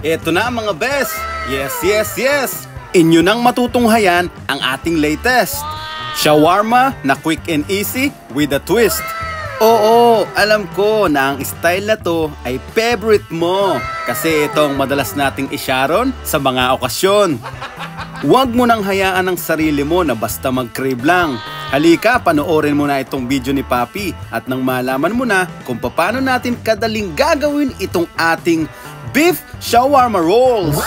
Eto na mga best! Yes! Inyo nang matutunghayan ang ating latest shawarma na quick and easy with a twist. Oo, alam ko na ang style na to ay favorite mo kasi itong madalas nating isharon sa mga okasyon. Huwag mo nang hayaan ang sarili mo na basta mag-crave lang. Halika, panoorin mo na itong video ni Papi at nang malaman mo na kung paano natin kadaling gagawin itong ating beef shawarma rolls.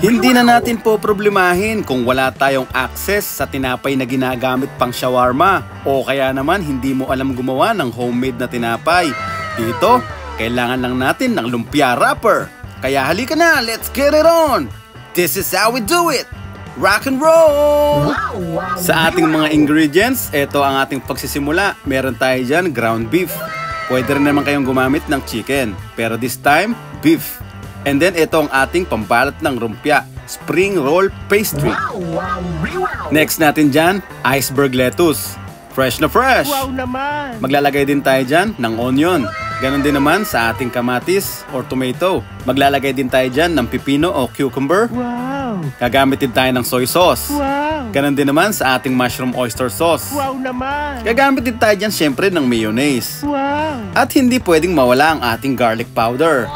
Hindi na natin po problemahin kung wala tayong access sa tinapay na ginagamit pang shawarma o kaya naman hindi mo alam gumawa ng homemade na tinapay. Dito, kailangan lang natin ng lumpia wrapper. Kaya halika na, let's get it on! This is how we do it! Rock and roll! Sa ating mga ingredients, ito ang ating pagsisimula. Meron tayo dyan ground beef. Pwede rin naman kayong gumamit ng chicken, pero this time, beef. And then ito ang ating pambalot ng lumpia, spring roll pastry. Next natin dyan, iceberg lettuce. Fresh na fresh! Wow naman! Maglalagay din tayo dyan ng onion. Ganon din naman sa ating kamatis or tomato. Maglalagay din tayo dyan ng pipino o cucumber. Wow! Gagamit din tayo ng soy sauce. Wow! Ganon din naman sa ating mushroom oyster sauce. Wow naman! Gagamit din tayo dyan syempre ng mayonnaise. Wow! At hindi pwedeng mawala ang ating garlic powder.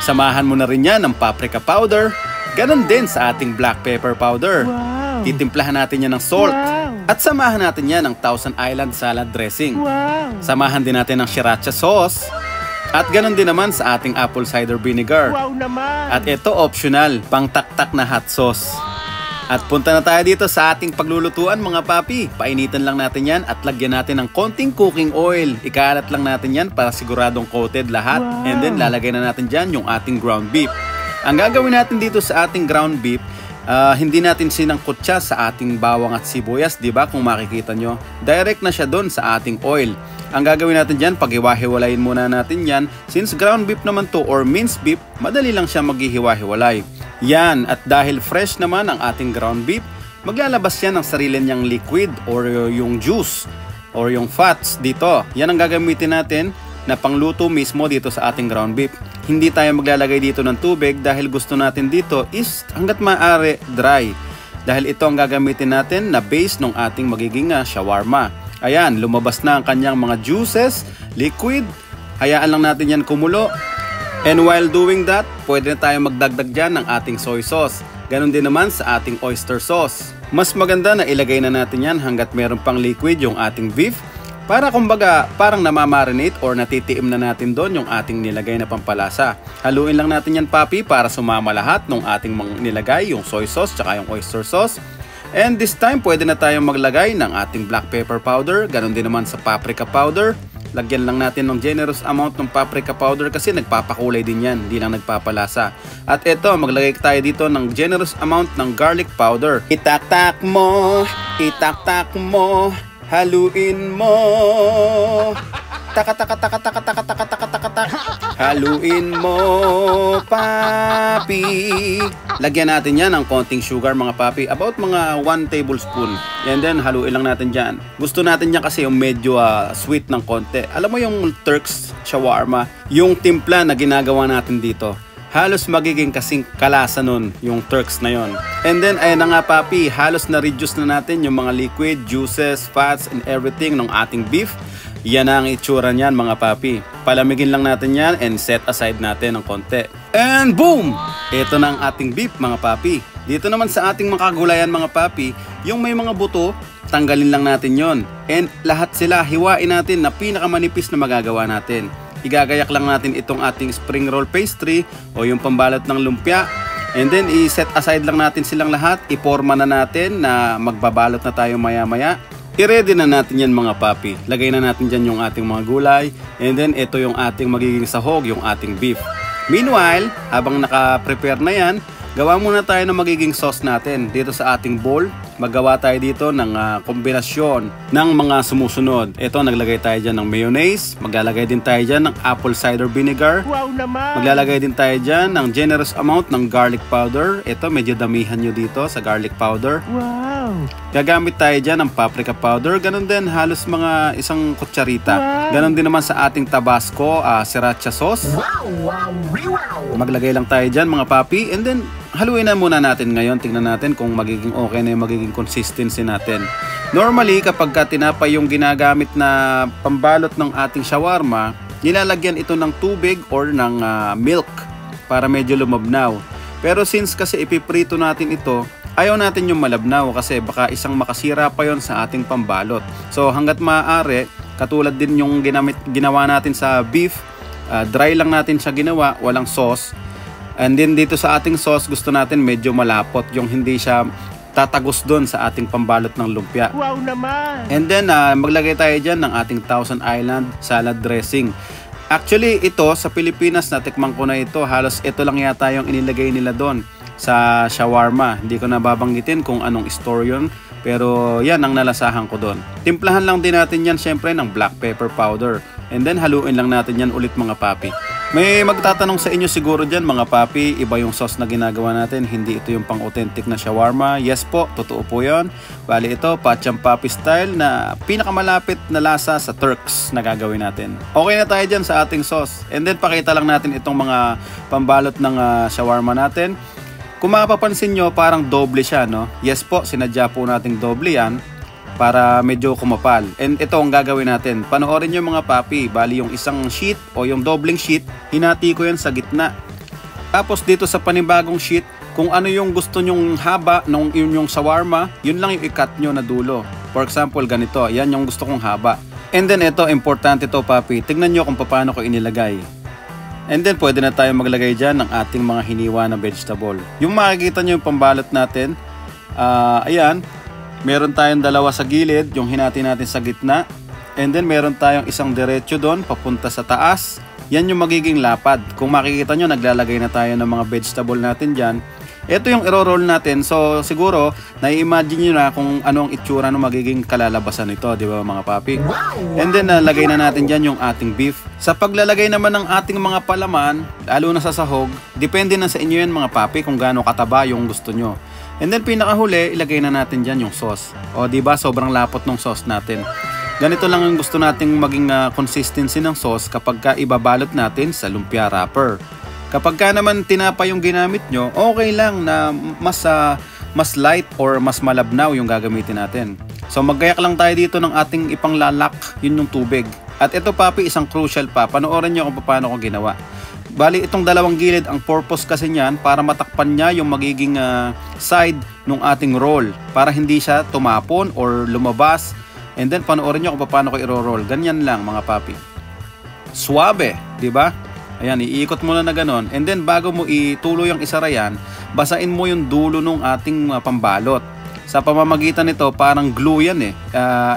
Samahan mo na rin yan ng paprika powder. Ganon din sa ating black pepper powder. Wow! Titimplahan natin yan ng salt. Wow! At samahan natin yan ng Thousand Island salad dressing. Wow! Samahan din natin ng sriracha sauce. At ganon din naman sa ating apple cider vinegar. Wow naman! At ito optional, pang taktak na hot sauce. At punta na tayo dito sa ating paglulutuan mga papi. Painitan lang natin yan at lagyan natin ng konting cooking oil. Ikalat lang natin yan para siguradong coated lahat. Wow. And then lalagay na natin dyan yung ating ground beef. Ang gagawin natin dito sa ating ground beef, hindi natin sinangkot siya sa ating bawang at sibuyas, di ba? Kung makikita nyo, direct na siya doon sa ating oil. Ang gagawin natin dyan, paghiwa-hiwalayin muna natin yan. Since ground beef naman to or minced beef, madali lang siya maghihiwa-hiwalay. Yan, at dahil fresh naman ang ating ground beef, maglalabas yan ng sarili niyang liquid or yung juice or yung fats dito. Yan ang gagamitin natin na pangluto mismo dito sa ating ground beef. Hindi tayo maglalagay dito ng tubig dahil gusto natin dito is hanggat maaari dry. Dahil ito ang gagamitin natin na base ng ating magiging shawarma. Ayan, lumabas na ang kanyang mga juices, liquid. Hayaan lang natin yan kumulo. And while doing that, pwede na tayo magdagdag dyan ng ating soy sauce. Ganon din naman sa ating oyster sauce. Mas maganda na ilagay na natin yan hanggat meron pang liquid yung ating beef. Para kumbaga, parang namamarinate or natitiim na natin doon yung ating nilagay na pampalasa. Haluin lang natin yan papi para sumama lahat ng ating nilagay, yung soy sauce tsaka yung oyster sauce. And this time, pwede na tayong maglagay ng ating black pepper powder. Ganon din naman sa paprika powder. Lagyan lang natin ng generous amount ng paprika powder kasi nagpapakulay din yan, hindi lang nagpapalasa. At ito, maglagay tayo dito ng generous amount ng garlic powder. Itaktak mo, haluin mo. Taka. Haluin mo, papi. Lagyan natin yan ng konting sugar mga papi. About mga 1 tablespoon. And then haluin lang natin dyan. Gusto natin yan kasi yung medyo sweet ng konti. Alam mo yung Turks shawarma, yung timpla na ginagawa natin dito, halos magiging kasing kalasa nun, yung Turks na yon. And then, ayun na nga papi, halos na-reduce na natin yung mga liquid, juices, fats, and everything ng ating beef. Yan ang itsura niyan mga papi. Palamigin lang natin yan and set aside natin ng konti. And boom! Ito na ang ating beef mga papi. Dito naman sa ating mga kagulayan mga papi, yung may mga buto, tanggalin lang natin yon. And lahat sila hiwain natin na pinakamanipis na magagawa natin. Igagayak lang natin itong ating spring roll pastry o yung pambalot ng lumpia. And then i-set aside lang natin silang lahat. Iporma na natin na magbabalot na tayo maya-maya. I-ready na natin yan mga papi. Lagay na natin dyan yung ating mga gulay. And then ito yung ating magiging sahog, yung ating beef. Meanwhile, habang naka-prepare na yan, gawa muna tayo ng magiging sauce natin. Dito sa ating bowl, maggawa tayo dito ng kombinasyon ng mga sumusunod. Ito, naglagay tayo dyan ng mayonnaise. Maglalagay din tayo dyan ng apple cider vinegar. Wow naman! Maglalagay din tayo dyan ng generous amount ng garlic powder. Ito, medyo damihan nyo dito sa garlic powder. Wow! Wow! Gagamit tayo dyan ng paprika powder, ganun din halos mga isang kutsarita. Ganun din naman sa ating Tabasco, sriracha sauce. Maglagay lang tayo dyan mga papi, and then haluin na muna natin ngayon. Tingnan natin kung magiging okay na yung magiging consistency natin. Normally kapag tinapay yung ginagamit na pambalot ng ating shawarma, nilalagyan ito ng tubig or ng milk para medyo lumabnaw. Pero since kasi ipiprito natin ito, ayaw natin yung malabnaw kasi baka isang makasira pa yon sa ating pambalot. So hanggat maaari, katulad din yung ginawa natin sa beef, dry lang natin siya ginawa, walang sauce. And then dito sa ating sauce, gusto natin medyo malapot, yung hindi siya tatagos doon sa ating pambalot ng lumpia. Wow naman! And then maglagay tayo dyan ng ating Thousand Island salad dressing. Actually ito sa Pilipinas, natikman ko na ito, halos ito lang yata yung inilagay nila doon sa shawarma. Hindi ko na babanggitin kung anong store yun, pero yan ang nalasahan ko doon. Timplahan lang din natin yan syempre ng black pepper powder, and then haluin lang natin yan ulit mga papi. May magtatanong sa inyo siguro dyan mga papi, iba yung sauce na ginagawa natin, hindi ito yung pang authentic na shawarma. Yes po, totoo po yun. Bali ito, Pacham Papi style na pinakamalapit na lasa sa Turks na gagawin natin. Okay na tayo dyan sa ating sauce. And then pakita lang natin itong mga pambalot ng shawarma natin. Kung mapapansin nyo, parang doble siya, no? Yes po, sinadya po nating doble yan para medyo kumapal. And ito ang gagawin natin. Panoorin nyo mga papi. Bali yung isang sheet o yung doubling sheet, hinati ko yan sa gitna. Tapos dito sa panibagong sheet, kung ano yung gusto nyong haba ng yung shawarma, yun lang yung i-cut nyo na dulo. For example, ganito. Yan yung gusto kong haba. And then ito, importante to papi. Tignan nyo kung paano ko inilagay. And then pwede na tayo maglagay dyan ng ating mga hiniwa na vegetable. Yung makikita nyo yung pambalot natin, ayan, meron tayong dalawa sa gilid, yung hinati natin sa gitna. And then meron tayong isang diretso doon, papunta sa taas. Yan yung magiging lapad. Kung makikita nyo, naglalagay na tayo ng mga vegetable natin dyan. Ito yung iro-roll natin. So siguro, nai-imagine nyo na kung ano ang itsura ng magiging kalalabasan nito, di ba mga papi? And then lagay na natin dyan yung ating beef. Sa paglalagay naman ng ating mga palaman, lalo na sa sahog, depende na sa inyo yan mga papi kung gaano kataba yung gusto nyo. And then pinakahuli, ilagay na natin dyan yung sauce. O diba, sobrang lapot ng sauce natin. Ganito lang ang gusto nating maging consistency ng sauce kapag ka ibabalot natin sa lumpia wrapper. Kapag ka naman tinapa yung ginamit nyo, okay lang na mas light or mas malabnaw yung gagamitin natin. So maggayak lang tayo dito ng ating ipanglalak, yun yung tubig. At ito papi, isang crucial pa, panoorin nyo kung paano ko ginawa. Bali itong dalawang gilid, ang purpose kasi niyan para matakpan niya yung magiging side ng ating roll para hindi siya tumapon or lumabas. And then panoorin nyo kung paano ko i-roll. Ganyan lang mga papi. Suabe, di ba? Ayan, iikot mo na ganon. And then bago mo ituloy ang isara yan, basain mo yung dulo ng ating pambalot. Sa pamamagitan nito, parang glue yan eh.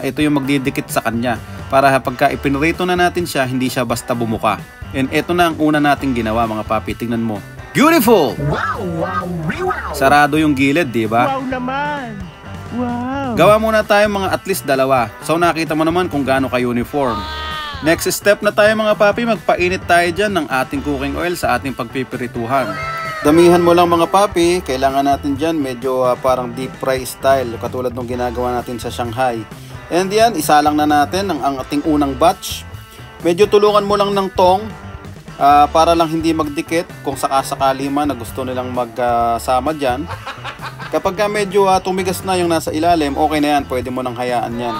Ito yung magdidikit sa kanya. Para pagka ipinrito na natin siya, hindi siya basta bumuka. And ito na ang una nating ginawa mga papi. Tingnan mo. Beautiful! Sarado yung gilid, di ba? Wow naman! Wow! Gawa muna tayo mga at least dalawa. So nakita mo naman kung gaano ka-uniform. Next step na tayo mga papi, magpainit tayo dyan ng ating cooking oil sa ating pagpipirituhan. Damihan mo lang mga papi, kailangan natin dyan medyo parang deep fry style, katulad ng ginagawa natin sa Shanghai. And yan, isalang na natin ang ating unang batch. Medyo tulungan mo lang ng tong para lang hindi magdikit kung sakasakali man na gusto nilang magsama dyan. Kapag medyo tumigas na yung nasa ilalim, okay na yan, pwede mo nang hayaan yan.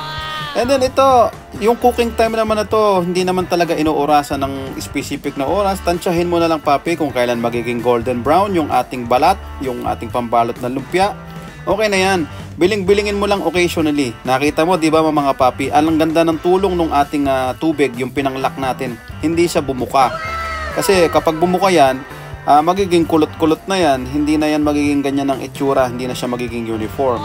And then ito, yung cooking time naman na to, hindi naman talaga inuurasan ng specific na oras. Tansyahin mo na lang papi kung kailan magiging golden brown yung ating balat, yung ating pambalot na lumpia. Okay na yan. Biling-bilingin mo lang occasionally. Nakita mo, di ba mga papi, ang ganda ng tulong ng ating tubig, yung pinanglak natin. Hindi siya bumuka. Kasi kapag bumuka yan, magiging kulot-kulot na yan. Hindi na yan magiging ganyan ng itsura. Hindi na siya magiging uniform.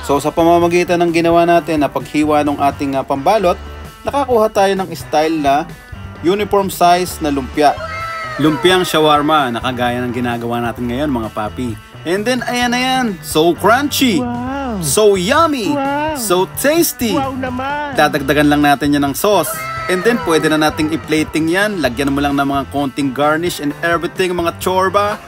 So sa pamamagitan ng ginawa natin na paghiwa ng ating pambalot, nakakuha tayo ng style na uniform size na lumpia. Lumpiang shawarma na kagaya ng ginagawa natin ngayon mga papi. And then ayan na yan, so crunchy, Wow! so yummy, Wow! so tasty. Wow naman! Dadagdagan lang natin yan ng sauce. And then pwede na nating i-plating yan. Lagyan mo lang ng mga konting garnish and everything, mga chorba.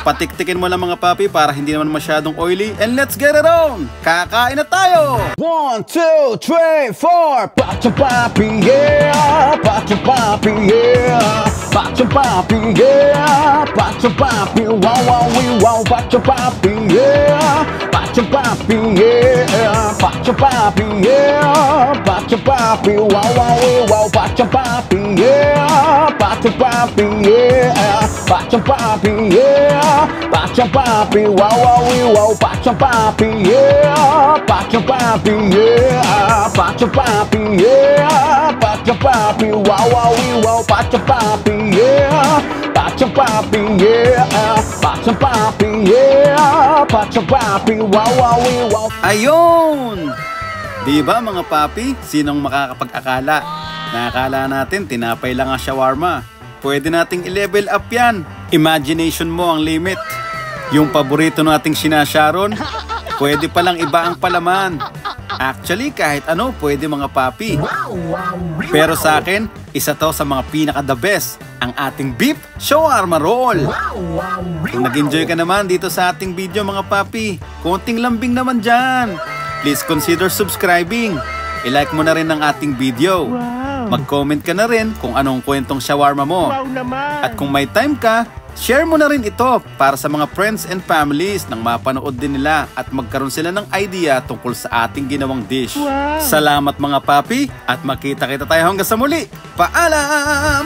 Patiktikin mo lang mga papi para hindi naman masyadong oily. And let's get it on! Kakain na tayo! 1, 2, 3, 4. Pacho papi, yeah. Pacho papi, yeah. Pacho papi, yeah. Pacho papi, wow, wow, wow. Pacho papi, yeah. Pacho papi, yeah. Pacho papi, yeah. Pacho papi, wow, wow, wow. Pacho papi, yeah. Pacho papi, yeah. Pacho papi, yeah. Pacho papi, wow, wow, wow. Pacho papi, yeah. Pacho papi, yeah. Pacho papi, yeah. Pacho papi, wow, wow, wow. Pacho papi, yeah. Pacho papi, yeah. Pacho papi, yeah. Pacho papi, wow, wow, wow. Ayun! Di ba mga papi, sinong makakapag-akala? Nakakala natin tinapay lang ang shawarma. Pwede nating i-level up yan. Imagination mo ang limit. Yung paborito nating sinasharon, pwede palang iba ang palaman. Actually, kahit ano, pwede mga papi. Pero sa akin, isa to sa mga pinaka-the best, ang ating beef shawarma roll. Kung nag-enjoy ka naman dito sa ating video mga papi, konting lambing naman dyan. Please consider subscribing. I-like mo na rin ang ating video. Wow. Mag-comment ka na rin kung anong kwentong shawarma mo. Wow naman. At kung may time ka, share mo na rin ito para sa mga friends and families nang mapanood din nila at magkaroon sila ng idea tungkol sa ating ginawang dish. Wow. Salamat mga papi at makita-kita tayo hanggang sa muli. Paalam!